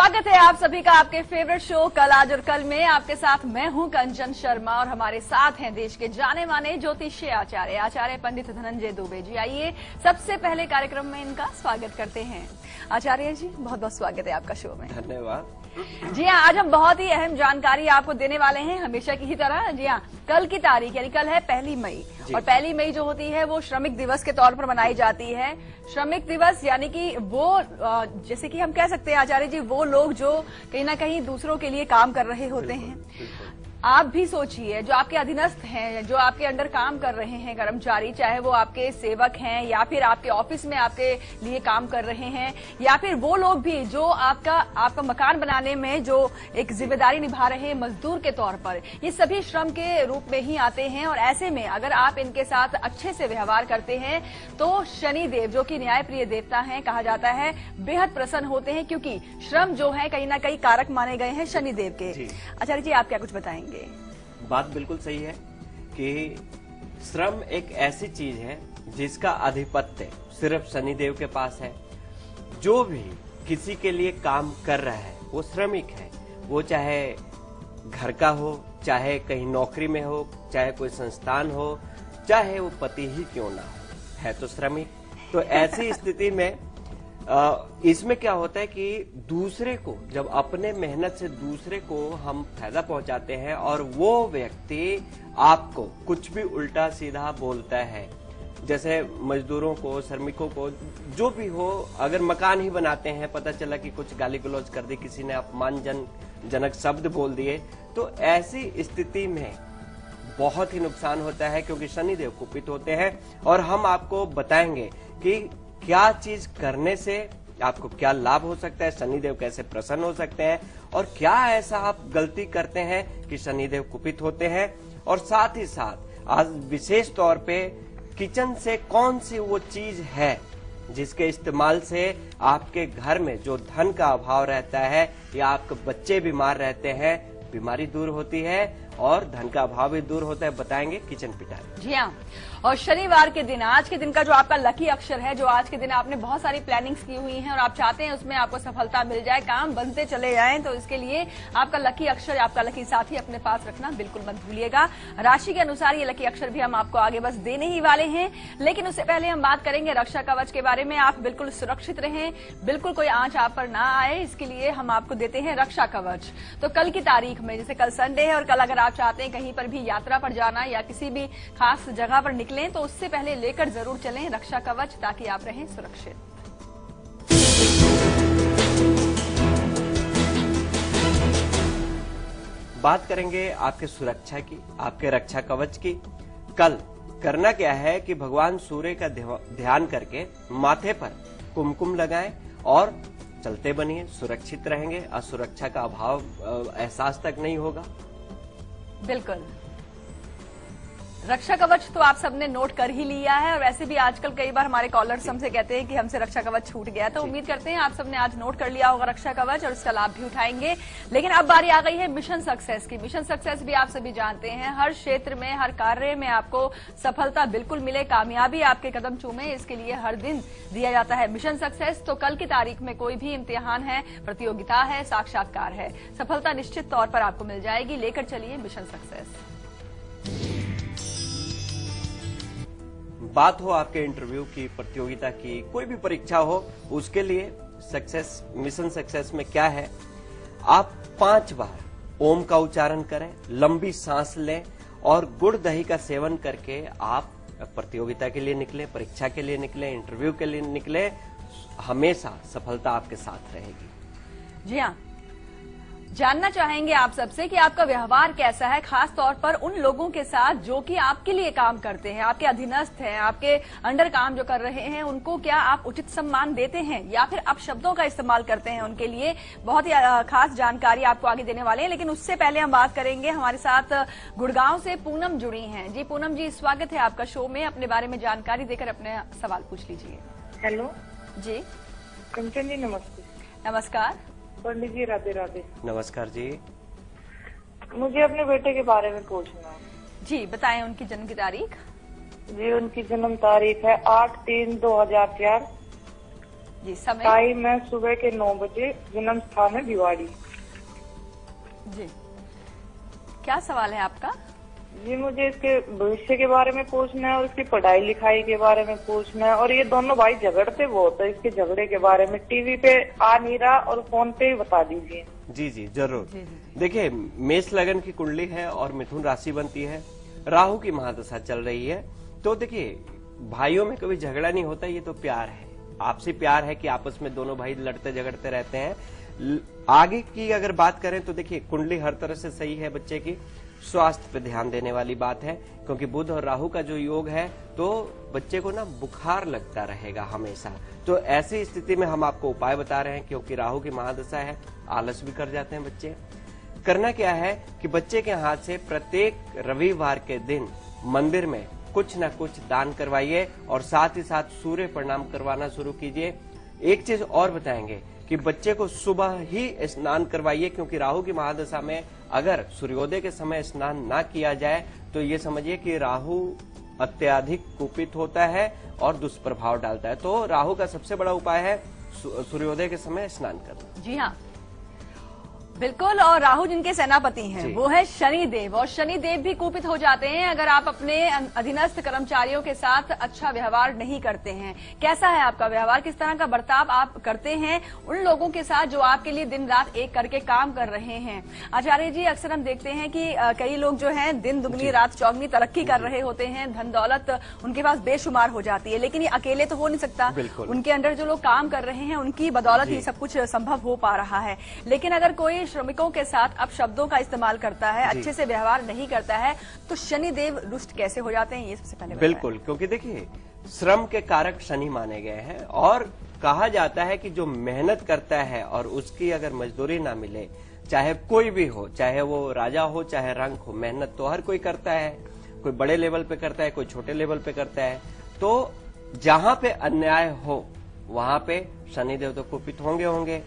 स्वागत है आप सभी का आपके फेवरेट शो कल आज और कल में। आपके साथ मैं हूं कंचन शर्मा और हमारे साथ हैं देश के जाने माने ज्योतिषीय आचार्य पंडित धनंजय दुबे जी। आइए सबसे पहले कार्यक्रम में इनका स्वागत करते हैं। आचार्य जी बहुत बहुत स्वागत है आपका शो में। धन्यवाद। जी हाँ, आज हम बहुत ही अहम जानकारी आपको देने वाले हैं हमेशा की ही तरह। जी हाँ, कल की तारीख यानी कल है 1 मई और 1 मई जो होती है वो श्रमिक दिवस के तौर पर मनाई जाती है। श्रमिक दिवस यानी कि वो जैसे कि हम कह सकते हैं आचार्य जी, वो लोग जो कहीं ना कहीं दूसरों के लिए काम कर रहे होते हैं। आप भी सोचिए, जो आपके अधीनस्थ हैं, जो आपके अंडर काम कर रहे हैं कर्मचारी, चाहे वो आपके सेवक हैं या फिर आपके ऑफिस में आपके लिए काम कर रहे हैं, या फिर वो लोग भी जो आपका मकान बनाने में जो एक जिम्मेदारी निभा रहे हैं मजदूर के तौर पर, ये सभी श्रम के रूप में ही आते हैं। और ऐसे में अगर आप इनके साथ अच्छे से व्यवहार करते हैं तो शनिदेव, जो कि न्यायप्रिय देवता हैं कहा जाता है, बेहद प्रसन्न होते हैं, क्योंकि श्रम जो है कहीं ना कहीं कारक माने गए हैं शनिदेव के। आचार्य जी आप क्या कुछ बताएंगे? बात बिल्कुल सही है कि श्रम एक ऐसी चीज है जिसका आधिपत्य सिर्फ शनिदेव के पास है। जो भी किसी के लिए काम कर रहा है वो श्रमिक है, वो चाहे घर का हो, चाहे कहीं नौकरी में हो, चाहे कोई संस्थान हो, चाहे वो पति ही क्यों ना हो, है तो श्रमिक। तो ऐसी स्थिति में इसमें क्या होता है कि दूसरे को, जब अपने मेहनत से दूसरे को हम फायदा पहुंचाते हैं और वो व्यक्ति आपको कुछ भी उल्टा सीधा बोलता है, जैसे मजदूरों को, श्रमिकों को, जो भी हो, अगर मकान ही बनाते हैं, पता चला कि कुछ गाली गलौज कर दी, किसी ने अपमानजनक शब्द बोल दिए, तो ऐसी स्थिति में बहुत ही नुकसान होता है, क्योंकि शनिदेव कुपित होते हैं। और हम आपको बताएंगे कि क्या चीज करने से आपको क्या लाभ हो सकता है, शनिदेव कैसे प्रसन्न हो सकते हैं, और क्या ऐसा आप गलती करते हैं कि शनिदेव कुपित होते हैं। और साथ ही साथ आज विशेष तौर पे किचन से कौन सी वो चीज है जिसके इस्तेमाल से आपके घर में जो धन का अभाव रहता है या आपके बच्चे बीमार रहते हैं, बीमारी दूर होती है और धन का अभाव भी दूर होता है, बताएंगे किचन पिटारी। जी हाँ, और शनिवार के दिन, आज के दिन का जो आपका लकी अक्षर है, जो आज के दिन आपने बहुत सारी प्लानिंग्स की हुई हैं और आप चाहते हैं उसमें आपको सफलता मिल जाए, काम बनते चले जाएं, तो इसके लिए आपका लकी अक्षर, आपका लकी साथी अपने पास रखना बिल्कुल मत भूलिएगा। राशि के अनुसार ये लकी अक्षर भी हम आपको आगे बस देने ही वाले हैं, लेकिन उससे पहले हम बात करेंगे रक्षा कवच के बारे में। आप बिल्कुल सुरक्षित रहें, बिल्कुल कोई आंच आप पर ना आए, इसके लिए हम आपको देते हैं रक्षा कवच। तो कल की तारीख में, जैसे कल संडे है और कल अगर आप चाहते हैं कहीं पर भी यात्रा पर जाना या किसी भी खास जगह पर निकलें, तो उससे पहले लेकर जरूर चलें रक्षा कवच, ताकि आप रहें सुरक्षित। बात करेंगे आपके सुरक्षा की, आपके रक्षा कवच की। कल करना क्या है कि भगवान सूर्य का ध्यान करके माथे पर कुमकुम लगाएं और चलते बनिए, सुरक्षित रहेंगे, असुरक्षा का अभाव एहसास तक नहीं होगा। बिल्कुल, रक्षा कवच तो आप सबने नोट कर ही लिया है, और वैसे भी आजकल कई बार हमारे कॉलर्स हमसे कहते हैं कि हमसे रक्षा कवच छूट गया, तो उम्मीद करते हैं आप सबने आज नोट कर लिया होगा रक्षा कवच और इसका लाभ भी उठाएंगे। लेकिन अब बारी आ गई है मिशन सक्सेस की। मिशन सक्सेस भी आप सभी जानते हैं, हर क्षेत्र में, हर कार्य में आपको सफलता बिल्कुल मिले, कामयाबी आपके कदम चूमे, इसके लिए हर दिन दिया जाता है मिशन सक्सेस। तो कल की तारीख में कोई भी इम्तिहान है, प्रतियोगिता है, साक्षात्कार है, सफलता निश्चित तौर पर आपको मिल जाएगी। लेकर चलिए मिशन सक्सेस। बात हो आपके इंटरव्यू की, प्रतियोगिता की, कोई भी परीक्षा हो, उसके लिए सक्सेस, मिशन सक्सेस में क्या है, आप 5 बार ओम का उच्चारण करें, लंबी सांस लें और गुड़ दही का सेवन करके आप प्रतियोगिता के लिए निकले, परीक्षा के लिए निकले, इंटरव्यू के लिए निकले, हमेशा सफलता आपके साथ रहेगी। जी हाँ, जानना चाहेंगे आप सबसे कि आपका व्यवहार कैसा है, खास तौर पर उन लोगों के साथ जो कि आपके लिए काम करते हैं, आपके अधीनस्थ हैं, आपके अंडर काम जो कर रहे हैं, उनको क्या आप उचित सम्मान देते हैं या फिर आप शब्दों का इस्तेमाल करते हैं उनके लिए। बहुत ही खास जानकारी आपको आगे देने वाले हैं, लेकिन उससे पहले हम बात करेंगे, हमारे साथ गुड़गांव से पूनम जुड़ी हैं। जी पूनम जी, स्वागत है आपका शो में, अपने बारे में जानकारी देकर अपने सवाल पूछ लीजिए। हेलो जी कंचन जी, नमस्ते। नमस्कार पंडित जी, राधे राधे। नमस्कार जी। मुझे अपने बेटे के बारे में पूछना है। जी बताएं उनकी जन्म की तारीख। जी उनकी जन्म तारीख है 8/3/2004। जी समय। टाइम है सुबह के 9 बजे, जन्म स्थान है भिवाड़ी। जी क्या सवाल है आपका? जी मुझे इसके भविष्य के बारे में पूछना है और इसकी पढ़ाई लिखाई के बारे में पूछना है। और ये दोनों भाई झगड़ते बहुत है, इसके झगड़े के बारे में टीवी पे आ नहीं रहा और फोन पे ही बता दीजिए। जी जी जरूर। जी, जी। देखिए, मेष लगन की कुंडली है और मिथुन राशि बनती है, राहु की महादशा चल रही है। तो देखिए, भाइयों में कभी झगड़ा नहीं होता, ये तो प्यार है, आपसी प्यार है कि आपस में दोनों भाई लड़ते झगड़ते रहते हैं। आगे की अगर बात करें तो देखिए, कुंडली हर तरह से सही है बच्चे की। स्वास्थ्य पे ध्यान देने वाली बात है, क्योंकि बुध और राहु का जो योग है तो बच्चे को ना बुखार लगता रहेगा हमेशा। तो ऐसी स्थिति में हम आपको उपाय बता रहे हैं, क्योंकि राहु की महादशा है, आलस भी कर जाते हैं बच्चे। करना क्या है कि बच्चे के हाथ से प्रत्येक रविवार के दिन मंदिर में कुछ न कुछ दान करवाइए और साथ ही साथ सूर्य प्रणाम करवाना शुरू कीजिए। एक चीज और बताएंगे कि बच्चे को सुबह ही स्नान करवाइए, क्योंकि राहु की महादशा में अगर सूर्योदय के समय स्नान ना किया जाए तो ये समझिए कि राहु अत्यधिक कुपित होता है और दुष्प्रभाव डालता है। तो राहु का सबसे बड़ा उपाय है सूर्योदय के समय स्नान करना। जी हाँ, बिल्कुल। और राहु जिनके सेनापति हैं वो है शनिदेव, और शनिदेव भी कुपित हो जाते हैं अगर आप अपने अधीनस्थ कर्मचारियों के साथ अच्छा व्यवहार नहीं करते हैं। कैसा है आपका व्यवहार, किस तरह का बर्ताव आप करते हैं उन लोगों के साथ जो आपके लिए दिन रात एक करके काम कर रहे हैं। आचार्य जी, अक्सर हम देखते हैं कि कई लोग जो हैं दिन दुगनी रात चौगनी तरक्की कर रहे होते हैं, धन दौलत उनके पास बेशुमार हो जाती है, लेकिन ये अकेले तो हो नहीं सकता। उनके अंडर जो लोग काम कर रहे हैं उनकी बदौलत ही सब कुछ संभव हो पा रहा है। लेकिन अगर कोई श्रमिकों के साथ अपशब्दों का इस्तेमाल करता है, अच्छे से व्यवहार नहीं करता है, तो शनिदेव रुष्ट कैसे हो जाते हैं, ये सबसे पहले बिल्कुल, क्योंकि देखिए, श्रम के कारक शनि माने गए हैं और कहा जाता है कि जो मेहनत करता है और उसकी अगर मजदूरी ना मिले, चाहे कोई भी हो, चाहे वो राजा हो चाहे रंक हो, मेहनत तो हर कोई करता है। कोई बड़े लेवल पे करता है, कोई छोटे लेवल पे करता है। तो जहां पे अन्याय हो वहां पे शनिदेव तो कुपित होंगे।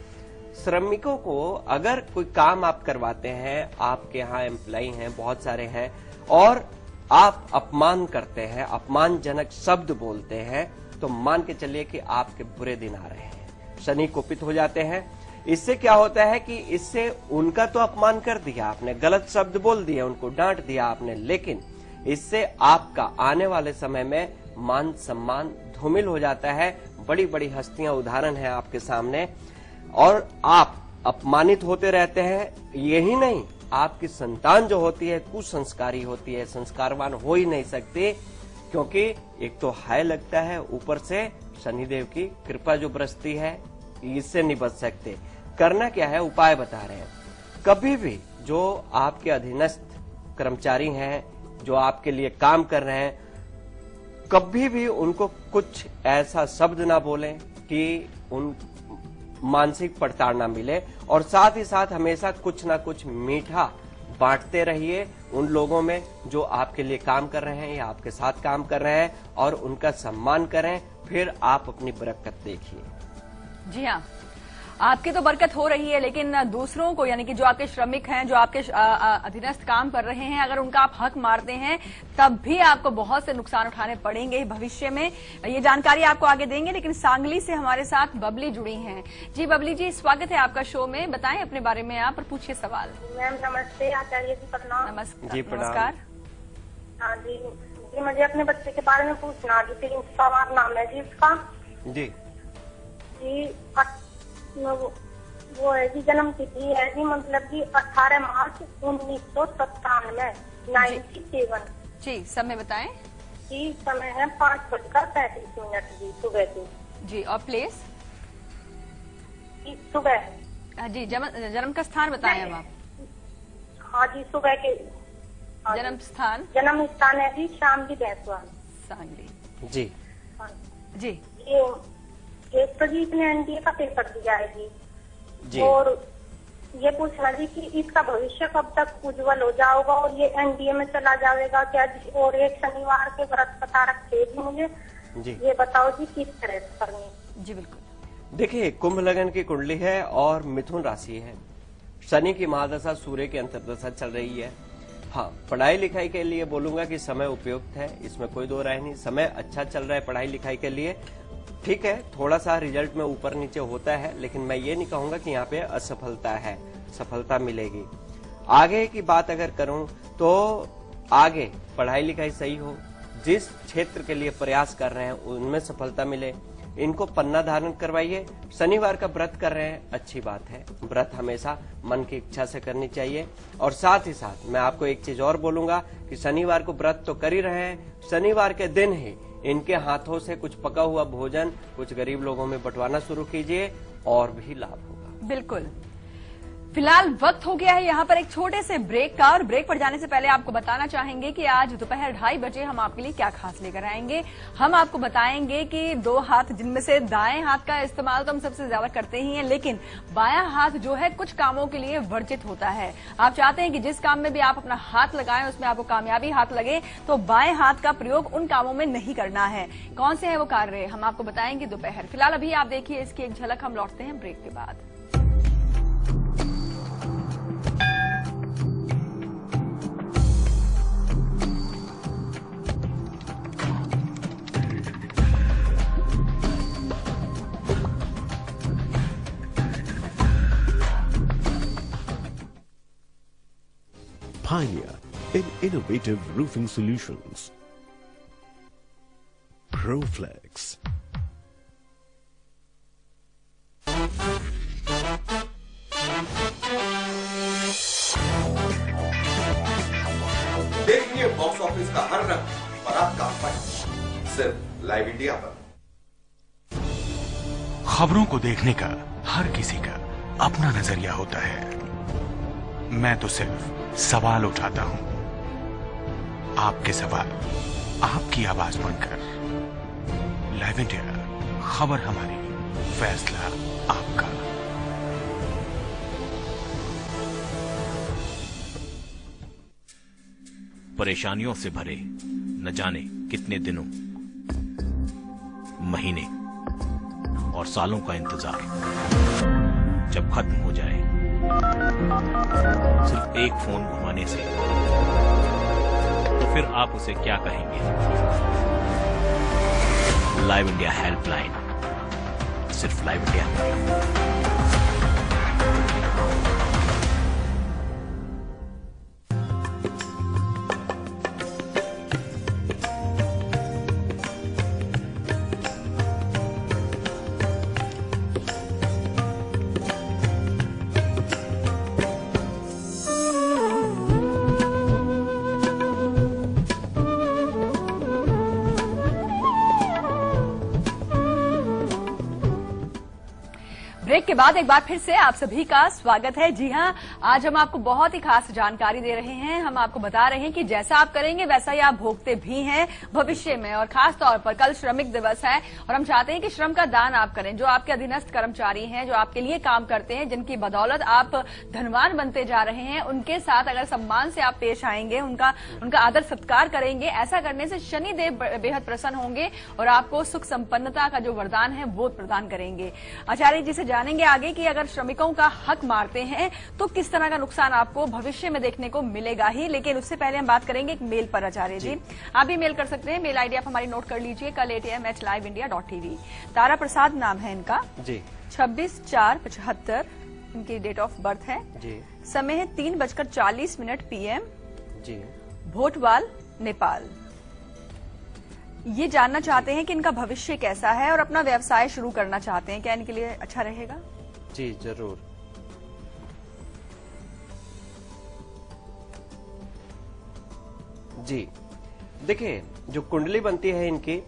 श्रमिकों को अगर कोई काम आप करवाते हैं, आपके यहाँ एम्प्लॉय हैं, बहुत सारे हैं, और आप अपमान करते हैं, अपमानजनक शब्द बोलते हैं, तो मान के चलिए कि आपके बुरे दिन आ रहे हैं। शनि कुपित हो जाते हैं। इससे क्या होता है कि इससे उनका तो अपमान कर दिया आपने, गलत शब्द बोल दिए, उनको डांट दिया आपने, लेकिन इससे आपका आने वाले समय में मान सम्मान धूमिल हो जाता है। बड़ी बड़ी हस्तियां उदाहरण है आपके सामने, और आप अपमानित होते रहते हैं। यही नहीं, आपकी संतान जो होती है कुसंस्कारी होती है, संस्कारवान हो ही नहीं सकती, क्योंकि एक तो हाय लगता है, ऊपर से शनिदेव की कृपा जो बरसती है, इससे नहीं बच सकते। करना क्या है, उपाय बता रहे हैं। कभी भी जो आपके अधीनस्थ कर्मचारी हैं, जो आपके लिए काम कर रहे हैं, कभी भी उनको कुछ ऐसा शब्द ना बोलें कि उन मानसिक प्रताड़ना मिले, और साथ ही साथ हमेशा कुछ ना कुछ मीठा बांटते रहिए उन लोगों में जो आपके लिए काम कर रहे हैं या आपके साथ काम कर रहे हैं, और उनका सम्मान करें, फिर आप अपनी बरकत देखिए। जी हाँ, आपकी तो बरकत हो रही है, लेकिन दूसरों को, यानी कि जो आपके श्रमिक हैं, जो आपके अधीनस्थ काम कर रहे हैं, अगर उनका आप हक मारते हैं तब भी आपको बहुत से नुकसान उठाने पड़ेंगे भविष्य में। ये जानकारी आपको आगे देंगे, लेकिन सांगली से हमारे साथ बबली जुड़ी हैं। जी बबली जी, स्वागत है आपका शो में, बताएं अपने बारे में आप और पूछिए सवाल। मैम नमस्ते, आचार्य जी प्रणाम। नमस्कार। हाँ जी, मुझे अपने बच्चे के बारे में पूछना जी। प्रिंस पवार नाम है जी उसका। जी वो है जी, जन्म तिथि है जी, मतलब जी 18 मार्च 1997, 97। जी समय बताएं। जी समय है 5:35 जी सुबह के। जी और प्लेस? सुबह। जी जन्म का स्थान बताएं अब आप। हाँ जी, सुबह के। जन्म स्थान? जन्म स्थान है जी श्यामली जायसवाल, सांगली। जी जी। एक तो जी इसने एनडीए का पेपर दिया है जी, और ये पूछना जी कि इसका भविष्य कब तक उज्जवल हो जाएगा और ये एनडीए में चला जाएगा क्या जी? और एक शनिवार के व्रत पता रखे जी मुझे जी, ये बताओ जी किस तरह से करनी। जी बिल्कुल। देखिए, कुंभ लगन की कुंडली है और मिथुन राशि है। शनि की महादशा सूर्य की अंतर्दशा चल रही है। हाँ, पढ़ाई लिखाई के लिए बोलूंगा कि समय उपयुक्त है, इसमें कोई दो राय नहीं। समय अच्छा चल रहा है पढ़ाई लिखाई के लिए। ठीक है, थोड़ा सा रिजल्ट में ऊपर नीचे होता है, लेकिन मैं ये नहीं कहूंगा कि यहाँ पे असफलता है, सफलता मिलेगी। आगे की बात अगर करूं तो आगे पढ़ाई लिखाई सही हो, जिस क्षेत्र के लिए प्रयास कर रहे हैं उनमें सफलता मिले। इनको पन्ना धारण करवाइए। शनिवार का व्रत कर रहे हैं, अच्छी बात है। व्रत हमेशा मन की इच्छा से करनी चाहिए। और साथ ही साथ मैं आपको एक चीज और बोलूंगा कि शनिवार को व्रत तो कर ही रहे हैं, शनिवार के दिन ही इनके हाथों से कुछ पका हुआ भोजन कुछ गरीब लोगों में बंटवाना शुरू कीजिए और भी लाभ होगा। बिल्कुल। फिलहाल वक्त हो गया है यहाँ पर एक छोटे से ब्रेक का, और ब्रेक पर जाने से पहले आपको बताना चाहेंगे कि आज दोपहर 2:30 बजे हम आपके लिए क्या खास लेकर आएंगे। हम आपको बताएंगे कि 2 हाथ, जिनमें से दाएं हाथ का इस्तेमाल तो हम सबसे ज्यादा करते ही हैं, लेकिन बायां हाथ जो है कुछ कामों के लिए वर्जित होता है। आप चाहते हैं कि जिस काम में भी आप अपना हाथ लगाएं उसमें आपको कामयाबी हाथ लगे, तो बाएं हाथ का प्रयोग उन कामों में नहीं करना है। कौन से है वो कार्य, हम आपको बताएंगे दोपहर। फिलहाल अभी आप देखिए इसकी एक झलक, हम लौटते हैं ब्रेक के बाद। Pioneer in innovative roofing solutions. Proflex. देखिए बॉक्स ऑफिस का हर रंग और आपका फन सिर्फ लाइव इंडिया पर। खबरों को देखने का हर किसी का अपना नजरिया होता है। मैं तो सिर्फ सवाल उठाता हूं, आपके सवाल आपकी आवाज बनकर। लाइव इंडिया, खबर हमारी, फैसला आपका। परेशानियों से भरे न जाने कितने दिनों, महीने और सालों का इंतजार जब खत्म हो जाए सिर्फ एक फोन घुमाने से, तो फिर आप उसे क्या कहेंगे? लाइव इंडिया हेल्पलाइन, सिर्फ लाइव इंडिया। ब्रेक के बाद एक बार फिर से आप सभी का स्वागत है। जी हां, आज हम आपको बहुत ही खास जानकारी दे रहे हैं। हम आपको बता रहे हैं कि जैसा आप करेंगे वैसा ही आप भोगते भी हैं भविष्य में। और खास तौर पर कल श्रमिक दिवस है और हम चाहते हैं कि श्रम का दान आप करें। जो आपके अधीनस्थ कर्मचारी हैं, जो आपके लिए काम करते हैं, जिनकी बदौलत आप धनवान बनते जा रहे हैं, उनके साथ अगर सम्मान से आप पेश आएंगे, उनका आदर सत्कार करेंगे, ऐसा करने से शनिदेव बेहद प्रसन्न होंगे और आपको सुख संपन्नता का जो वरदान है वो प्रदान करेंगे। आचार्य जी से जानेंगे आगे कि अगर श्रमिकों का हक मारते हैं तो किस तरह का नुकसान आपको भविष्य में देखने को मिलेगा ही। लेकिन उससे पहले हम बात करेंगे एक मेल पर। आचार्य जी, आप भी मेल कर सकते हैं। मेल आईडी आप हमारी नोट कर लीजिए, कल 8 AM @liveindia.tv। तारा प्रसाद नाम है इनका जी। 26/4/75 इनकी डेट ऑफ बर्थ है जी। समय है 3:40 PM जी। भोटवाल, नेपाल। ये जानना चाहते हैं कि इनका भविष्य कैसा है और अपना व्यवसाय शुरू करना चाहते हैं, क्या इनके लिए अच्छा रहेगा? जी जरूर। जी देखिए, जो कुंडली बनती है इनकी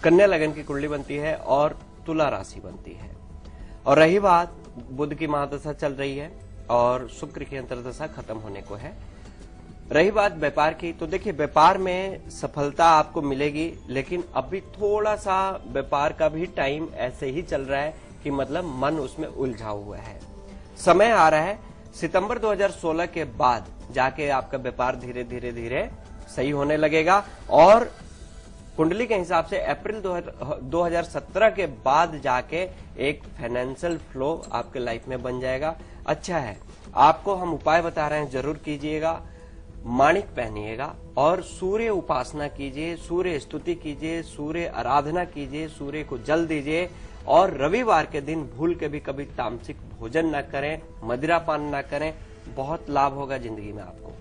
कन्या लगन की कुंडली बनती है और तुला राशि बनती है। और रही बात, बुध की महादशा चल रही है और शुक्र की अंतर्दशा खत्म होने को है। रही बात व्यापार की, तो देखिए व्यापार में सफलता आपको मिलेगी, लेकिन अभी थोड़ा सा व्यापार का भी टाइम ऐसे ही चल रहा है कि मतलब मन उसमें उलझा हुआ है। समय आ रहा है सितंबर 2016 के बाद जाके आपका व्यापार धीरे धीरे धीरे सही होने लगेगा। और कुंडली के हिसाब से अप्रैल 2017 के बाद जाके एक फाइनेंशियल फ्लो आपके लाइफ में बन जाएगा। अच्छा है, आपको हम उपाय बता रहे हैं, जरूर कीजिएगा। माणिक पहनिएगा और सूर्य उपासना कीजिए, सूर्य स्तुति कीजिए, सूर्य आराधना कीजिए, सूर्य को जल दीजिए। और रविवार के दिन भूल के भी कभी तामसिक भोजन न करें, मदिरा पान न करें। बहुत लाभ होगा जिंदगी में आपको।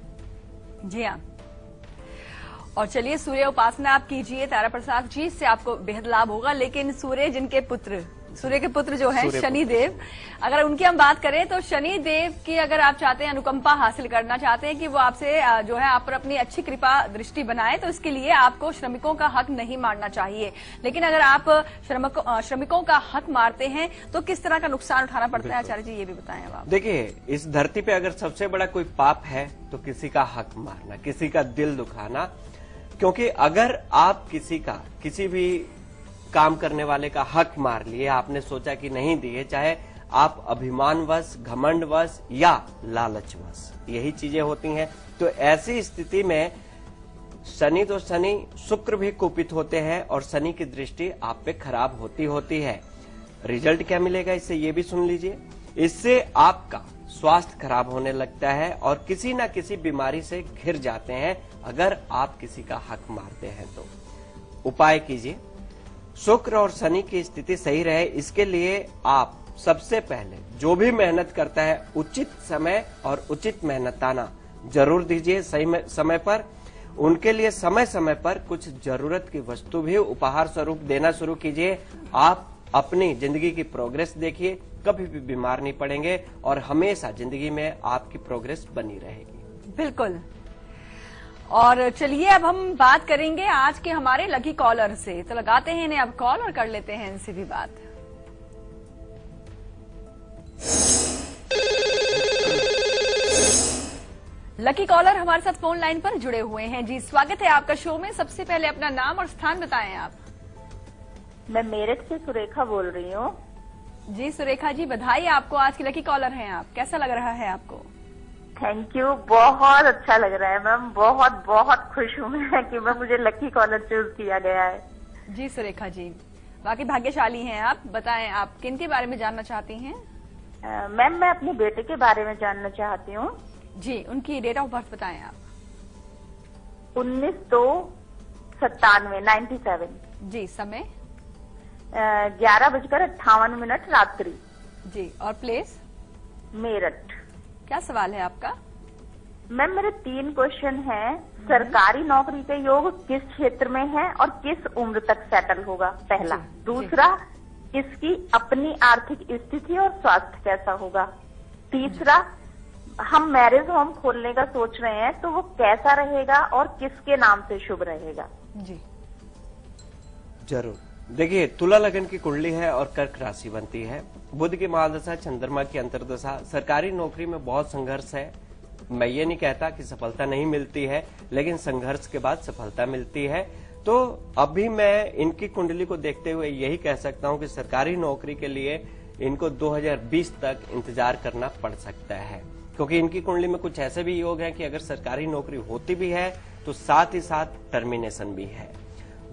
जी हाँ, और चलिए सूर्य उपासना आप कीजिए तारा प्रसाद जी, इससे आपको बेहद लाभ होगा। लेकिन सूर्य के पुत्र जो है शनि देव, अगर उनकी हम बात करें तो शनि देव की अगर आप चाहते हैं, अनुकंपा हासिल करना चाहते हैं कि वो आपसे जो है आप पर अपनी अच्छी कृपा दृष्टि बनाए, तो इसके लिए आपको श्रमिकों का हक नहीं मारना चाहिए। लेकिन अगर आप श्रमिकों का हक मारते हैं तो किस तरह का नुकसान उठाना पड़ता है, आचार्य जी ये भी बताएं अब आप। देखिए, इस धरती पे अगर सबसे बड़ा कोई पाप है तो किसी का हक मारना, किसी का दिल दुखाना। क्योंकि अगर आप किसी भी काम करने वाले का हक मार लिए, आपने सोचा कि नहीं दिए, चाहे आप अभिमानवश, घमंडवश या लालचवश, यही चीजें होती हैं, तो ऐसी स्थिति में शनि शुक्र भी कुपित होते हैं और शनि की दृष्टि आप पे खराब होती है। रिजल्ट क्या मिलेगा इससे, ये भी सुन लीजिए। इससे आपका स्वास्थ्य खराब होने लगता है और किसी न किसी बीमारी से घिर जाते हैं अगर आप किसी का हक मारते हैं तो। उपाय कीजिए, शुक्र और शनि की स्थिति सही रहे, इसके लिए आप सबसे पहले जो भी मेहनत करता है उचित समय और उचित मेहनताना जरूर दीजिए। सही समय पर उनके लिए समय समय पर कुछ जरूरत की वस्तु भी उपहार स्वरूप देना शुरू कीजिए। आप अपनी जिंदगी की प्रोग्रेस देखिए, कभी भी बीमार नहीं पड़ेंगे और हमेशा जिंदगी में आपकी प्रोग्रेस बनी रहेगी। बिल्कुल। और चलिए अब हम बात करेंगे आज के हमारे लकी कॉलर से, तो लगाते हैं इन्हें अब कॉल और कर लेते हैं इनसे भी बात। लकी कॉलर हमारे साथ फोन लाइन पर जुड़े हुए हैं। जी स्वागत है आपका शो में। सबसे पहले अपना नाम और स्थान बताएं आप। मैं मेरठ से सुरेखा बोल रही हूँ। जी सुरेखा जी, बधाई आपको, आज की लकी कॉलर हैं आप। कैसा लग रहा है आपको? थैंक यू, बहुत अच्छा लग रहा है मैम, बहुत बहुत खुश हूँ मैं कि मुझे लकी कॉलर चूज किया गया है। जी सुरेखा जी, बाकी भाग्यशाली हैं आप। बताएं आप किन के बारे में जानना चाहती हैं? मैम मैं अपने बेटे के बारे में जानना चाहती हूँ। जी, उनकी डेट ऑफ बर्थ बताएं आप। 19/2/97। जी, समय 11:58 रात्रि। जी, और प्लेस? मेरठ। क्या सवाल है आपका? मैम मेरे 3 क्वेश्चन हैं। सरकारी नौकरी के योग किस क्षेत्र में है और किस उम्र तक सेटल होगा, पहला। दूसरा, इसकी अपनी आर्थिक स्थिति और स्वास्थ्य कैसा होगा। तीसरा, हम मैरिज होम खोलने का सोच रहे हैं तो वो कैसा रहेगा और किसके नाम से शुभ रहेगा। जी जरूर। देखिए, तुला लगन की कुंडली है और कर्क राशि बनती है। बुध की महादशा, चंद्रमा की अंतर्दशा। सरकारी नौकरी में बहुत संघर्ष है। मैं ये नहीं कहता कि सफलता नहीं मिलती है, लेकिन संघर्ष के बाद सफलता मिलती है। तो अभी मैं इनकी कुंडली को देखते हुए यही कह सकता हूं कि सरकारी नौकरी के लिए इनको 2020 तक इंतजार करना पड़ सकता है, क्योंकि इनकी कुंडली में कुछ ऐसे भी योग हैं कि अगर सरकारी नौकरी होती भी है तो साथ ही साथ टर्मिनेशन भी है।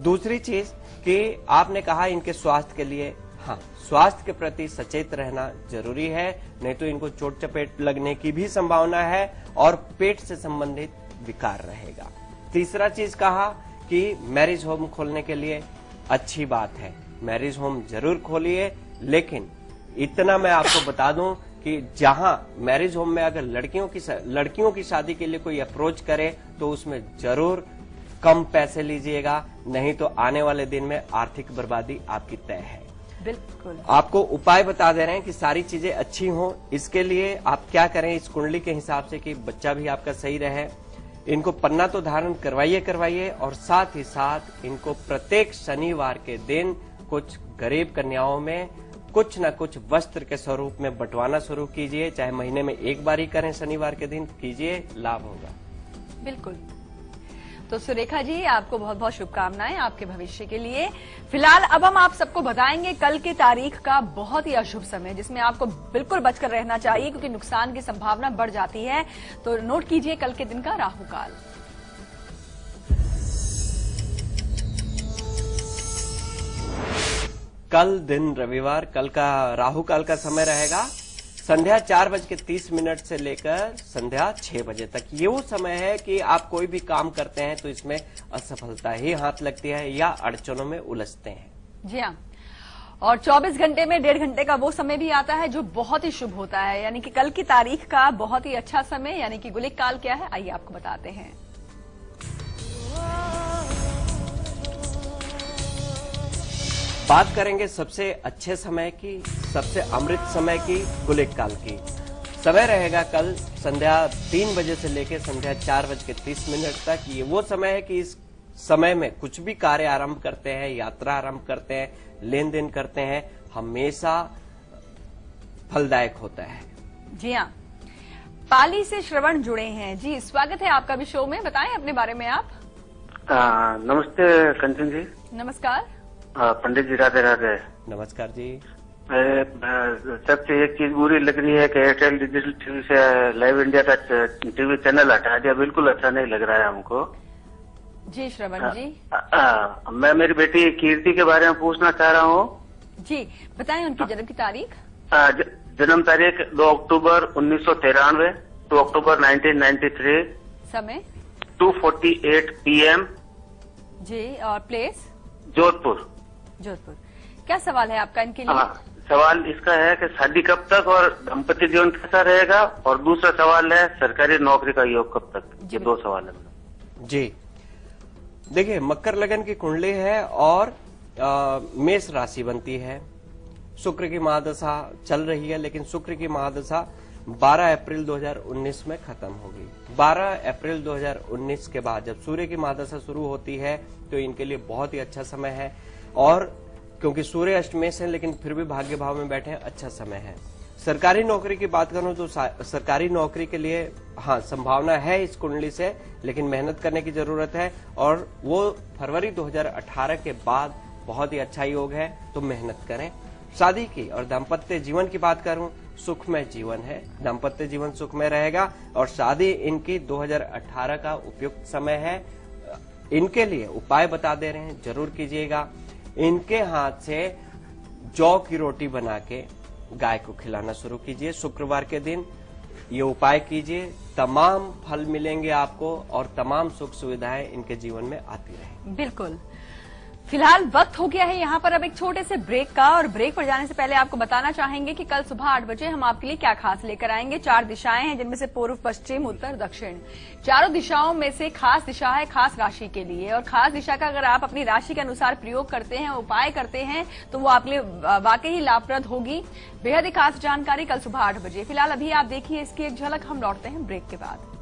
दूसरी चीज कि आपने कहा इनके स्वास्थ्य के लिए, हाँ, स्वास्थ्य के प्रति सचेत रहना जरूरी है, नहीं तो इनको चोट चपेट लगने की भी संभावना है और पेट से संबंधित विकार रहेगा। तीसरा चीज कहा कि मैरिज होम खोलने के लिए अच्छी बात है, मैरिज होम जरूर खोलिए, लेकिन इतना मैं आपको बता दूं कि जहां मैरिज होम में अगर लड़कियों की शादी के लिए कोई अप्रोच करे तो उसमें जरूर कम पैसे लीजिएगा, नहीं तो आने वाले दिन में आर्थिक बर्बादी आपकी तय है। बिल्कुल। आपको उपाय बता दे रहे हैं कि सारी चीजें अच्छी हों। इसके लिए आप क्या करें इस कुंडली के हिसाब से कि बच्चा भी आपका सही रहे, इनको पन्ना तो धारण करवाइए और साथ ही साथ इनको प्रत्येक शनिवार के दिन कुछ गरीब कन्याओं में कुछ न कुछ वस्त्र के स्वरूप में बंटवाना शुरू कीजिए। चाहे महीने में एक बार ही करें, शनिवार के दिन कीजिए, लाभ होगा। बिल्कुल। तो सुरेखा जी, आपको बहुत बहुत शुभकामनाएं आपके भविष्य के लिए। फिलहाल अब हम आप सबको बताएंगे कल की तारीख का बहुत ही अशुभ समय, जिसमें आपको बिल्कुल बचकर रहना चाहिए क्योंकि नुकसान की संभावना बढ़ जाती है। तो नोट कीजिए कल के दिन का राहु काल। कल दिन रविवार, कल का राहु काल का समय रहेगा संध्या 4:30 से लेकर संध्या 6 बजे तक ये वो समय है कि आप कोई भी काम करते हैं तो इसमें असफलता ही हाथ लगती है या अड़चनों में उलझते हैं। जी हाँ, और 24 घंटे में 1.5 घंटे का वो समय भी आता है जो बहुत ही शुभ होता है, यानी कि कल की तारीख का बहुत ही अच्छा समय, यानी कि गुलिक काल क्या है आइए आपको बताते हैं। बात करेंगे सबसे अच्छे समय की, सबसे अमृत समय की, गुलिक काल की। समय रहेगा कल संध्या 3 बजे से लेकर संध्या 4:30 तक। ये वो समय है कि इस समय में कुछ भी कार्य आरंभ करते हैं, यात्रा आरंभ करते हैं, लेन देन करते हैं, हमेशा फलदायक होता है। जी हाँ, पाली से श्रवण जुड़े हैं। जी स्वागत है आपका भी शो में, बताएं अपने बारे में आप। नमस्ते कंचन जी। नमस्कार। पंडित जी राधे राधे। नमस्कार जी। सबसे एक चीज बुरी लग रही है कि एयरटेल डिजिटल टीवी से लाइव इंडिया का टीवी चैनल हटा दिया, बिल्कुल अच्छा नहीं लग रहा है हमको। जी श्रवण जी। मैं मेरी बेटी कीर्ति के बारे में पूछना चाह रहा हूँ। जी बताएं उनकी जन्म की तारीख। जन्म तारीख 2 अक्टूबर 1993, 2 अक्टूबर 1993, समय 2:48 PM। जी और प्लेस जोधपुर। जोधपुर। क्या सवाल है आपका इनके लिए? सवाल इसका है कि शादी कब तक और दाम्पत्य जीवन कैसा रहेगा, और दूसरा सवाल है सरकारी नौकरी का योग कब तक। ये 2 सवाल है। जी देखिए, मकर लगन की कुंडली है और मेष राशि बनती है। शुक्र की महादशा चल रही है, लेकिन शुक्र की महादशा 12 अप्रैल 2019 में खत्म होगी। 12 अप्रैल 2019 के बाद जब सूर्य की महादशा शुरू होती है तो इनके लिए बहुत ही अच्छा समय है, और क्योंकि सूर्य अष्टमेश है लेकिन फिर भी भाग्य भाव में बैठे हैं, अच्छा समय है। सरकारी नौकरी की बात करूं तो सरकारी नौकरी के लिए हाँ संभावना है इस कुंडली से, लेकिन मेहनत करने की जरूरत है, और वो फरवरी 2018 के बाद बहुत ही अच्छा योग है, तो मेहनत करें। शादी की और दाम्पत्य जीवन की बात करूं, सुखमय जीवन है, दाम्पत्य जीवन सुखमय रहेगा, और शादी इनकी 2018 का उपयुक्त समय है। इनके लिए उपाय बता दे रहे हैं, जरूर कीजिएगा। इनके हाथ से जौ की रोटी बना के गाय को खिलाना शुरू कीजिए शुक्रवार के दिन। ये उपाय कीजिए, तमाम फल मिलेंगे आपको और तमाम सुख सुविधाएं इनके जीवन में आती रहेंगी। बिल्कुल। फिलहाल वक्त हो गया है यहाँ पर अब एक छोटे से ब्रेक का, और ब्रेक पर जाने से पहले आपको बताना चाहेंगे कि कल सुबह 8 बजे हम आपके लिए क्या खास लेकर आएंगे। 4 दिशाएं हैं, जिनमें से पूर्व, पश्चिम, उत्तर, दक्षिण। चारों दिशाओं में से खास दिशा है खास राशि के लिए, और खास दिशा का अगर आप अपनी राशि के अनुसार प्रयोग करते हैं, उपाय करते हैं, तो वो आपके लिए वाकई ही लाभप्रद होगी। बेहद ही खास जानकारी कल सुबह 8 बजे। फिलहाल अभी आप देखिए इसकी एक झलक, हम लौटते हैं ब्रेक के बाद।